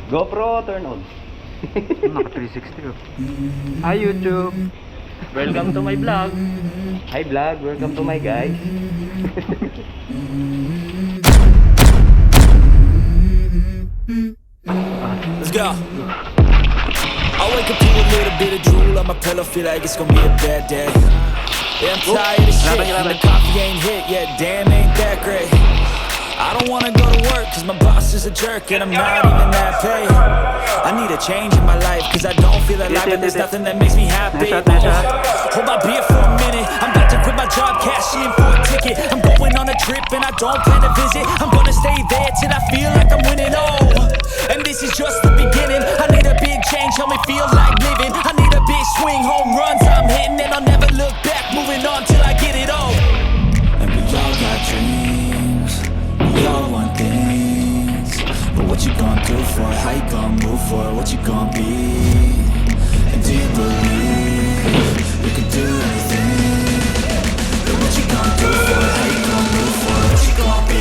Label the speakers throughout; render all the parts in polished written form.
Speaker 1: GoPro, turn on.
Speaker 2: Naka 360 oh. Hi YouTube.
Speaker 1: Welcome to my vlog. Hi vlog, welcome to my guys.
Speaker 3: Let's go. I wake up to a little bit of drool on my pillow, feel like it's gonna be a bad day. Yeah, I'm tired of shit, and the coffee ain't hit yet, damn ain't that great. I don't wanna go to work cause my boss is a jerk and I'm not even that paid. I need a change in my life cause I don't feel alive and there's nothing that makes me happy. Hold my beer for a minute, I'm about to quit my job, cash in for a ticket. I'm going on a trip and I don't plan to visit. I'm gonna stay there till I feel like I'm winning, oh. And this is just the beginning. I need a big change, help me feel like living. I need a big swing, home runs I'm hitting, and I'll never look back, moving on till I get it all. And we all got dreams, we all want things, but what you gonna do for it? How you gonna move for it? What you gonna be? And do you believe you can do anything? But what you gonna do for it? How you gonna move for it? What you gonna be?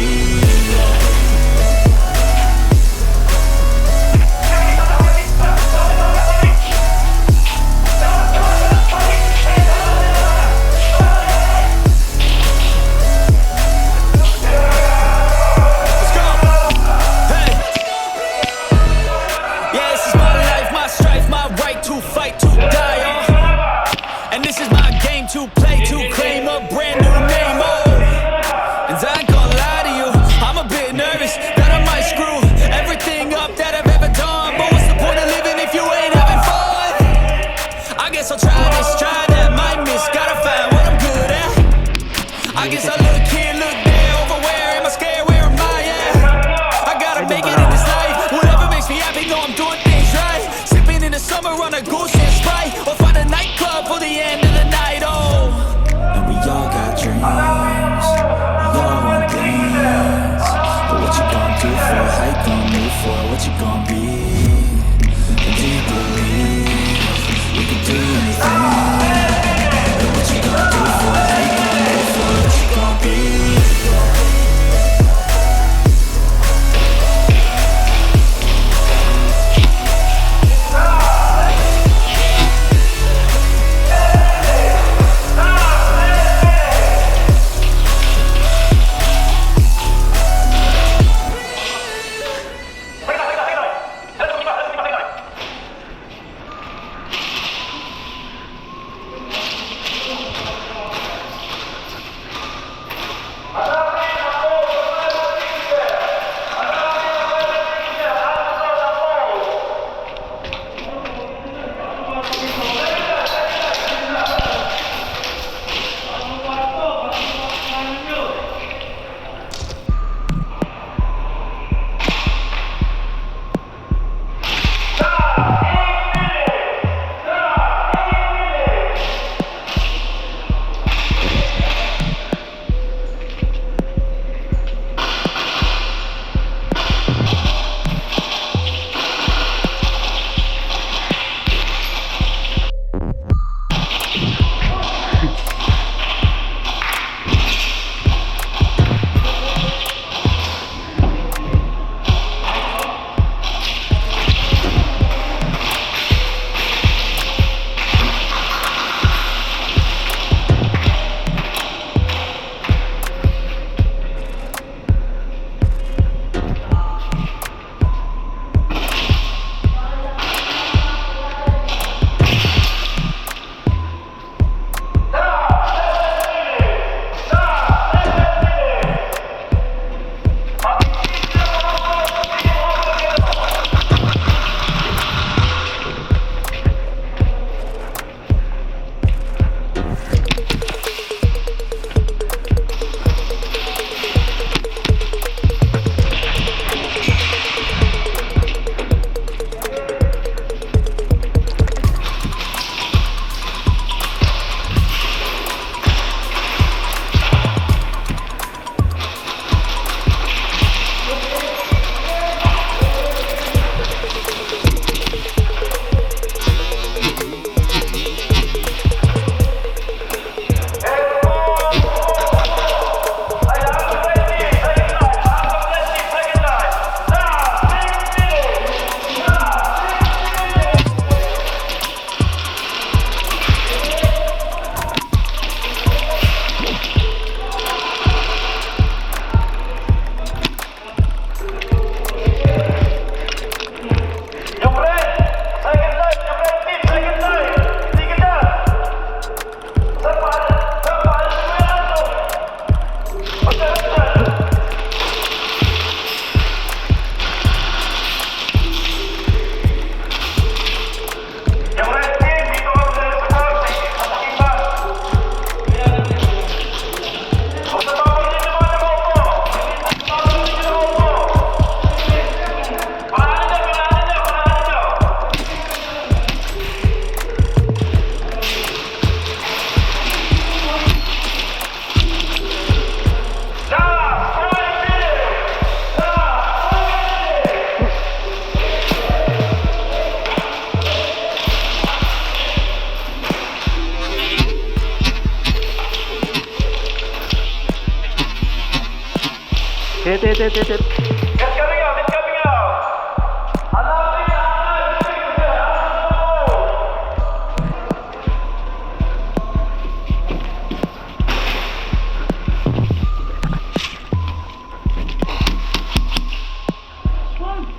Speaker 2: Hit.
Speaker 1: It's coming out, it's coming out.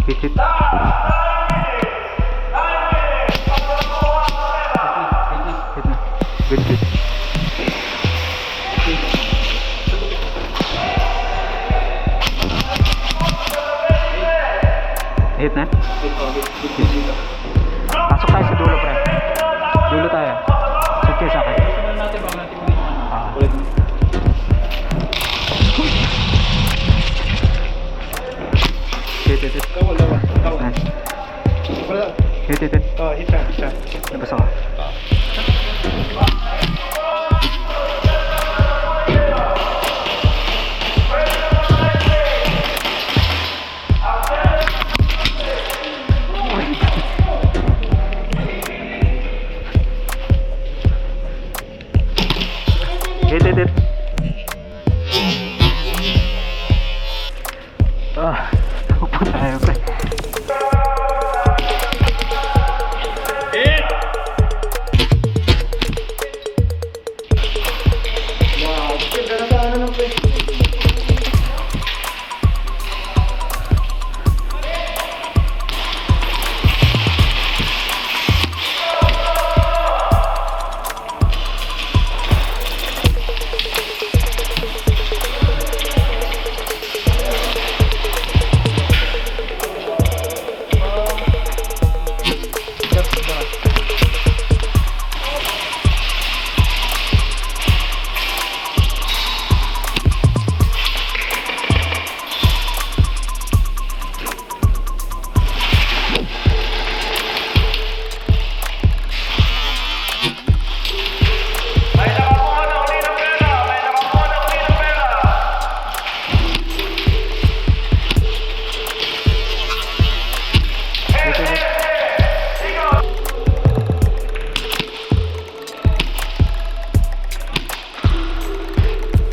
Speaker 2: Hit. Hit na. Good. Hit na? Pasok tayo sa dulo, pre. Dulo tayo. Suitcase sa akin. Hit. Hit.
Speaker 4: Oh, hit na.
Speaker 2: Labas ako. Hit. Upo tayo, pre.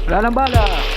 Speaker 2: Wala nang bala.